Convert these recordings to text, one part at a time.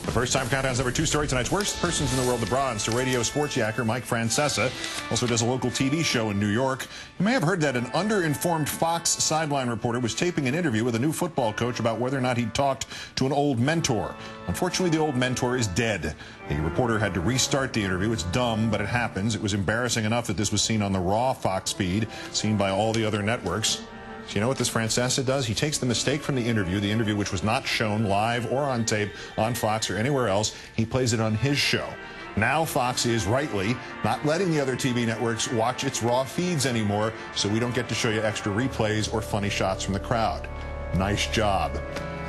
The First Time Countdown's number 2 story, tonight's worst persons in the world, the bronze to radio sports yacker Mike Francesa. Also does a local TV show in New York. You may have heard that an underinformed Fox sideline reporter was taping an interview with a new football coach about whether or not he'd talked to an old mentor. Unfortunately, the old mentor is dead. The reporter had to restart the interview. It's dumb, but it happens. It was embarrassing enough that this was seen on the Raw Fox feed, seen by all the other networks. So you know what this Francesa does? He takes the mistake from the interview which was not shown live or on tape on Fox or anywhere else. He plays it on his show. Now Fox is rightly not letting the other TV networks watch its Raw feeds anymore, so we don't get to show you extra replays or funny shots from the crowd. Nice job.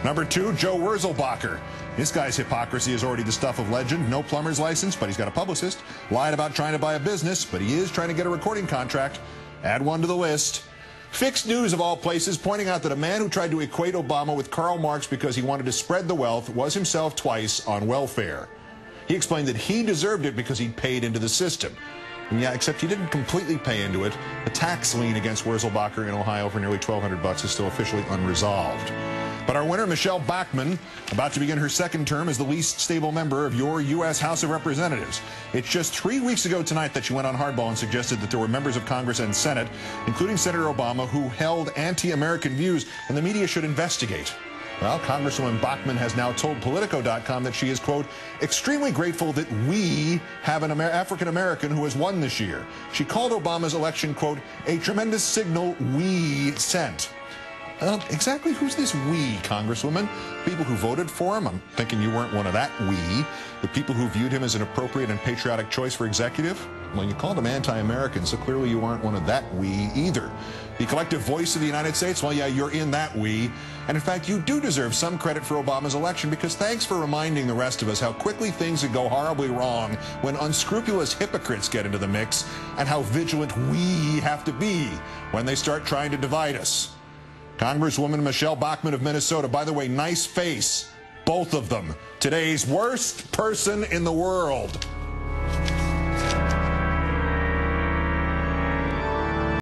Number 2, Joe Wurzelbacher. This guy's hypocrisy is already the stuff of legend. No plumber's license, but he's got a publicist. Lied about trying to buy a business, but he is trying to get a recording contract. Add one to the list. Fixed News, of all places, pointing out that a man who tried to equate Obama with Karl Marx because he wanted to spread the wealth was himself twice on welfare. He explained that he deserved it because he'd paid into the system. And yeah, except he didn't completely pay into it. The tax lien against Wurzelbacher in Ohio for nearly $1,200 is still officially unresolved. But our winner, Michelle Bachmann, about to begin her second term as the least stable member of your U.S. House of Representatives. It's just 3 weeks ago tonight that she went on hardball and suggested that there were members of Congress and Senate, including Senator Obama, who held anti-American views, and the media should investigate. Well, Congresswoman Bachmann has now told Politico.com that she is, quote, extremely grateful that we have an African-American who has won this year. She called Obama's election, quote, a tremendous signal we sent. Exactly who's this we, Congresswoman? People who voted for him? I'm thinking you weren't one of that we. The people who viewed him as an appropriate and patriotic choice for executive? Well, you called him anti-American, so clearly you aren't one of that we either. The collective voice of the United States? Well, yeah, you're in that we. And in fact, you do deserve some credit for Obama's election, because thanks for reminding the rest of us how quickly things could go horribly wrong when unscrupulous hypocrites get into the mix, and how vigilant we have to be when they start trying to divide us. Congresswoman Michelle Bachmann of Minnesota. By the way, nice face, both of them. Today's worst person in the world.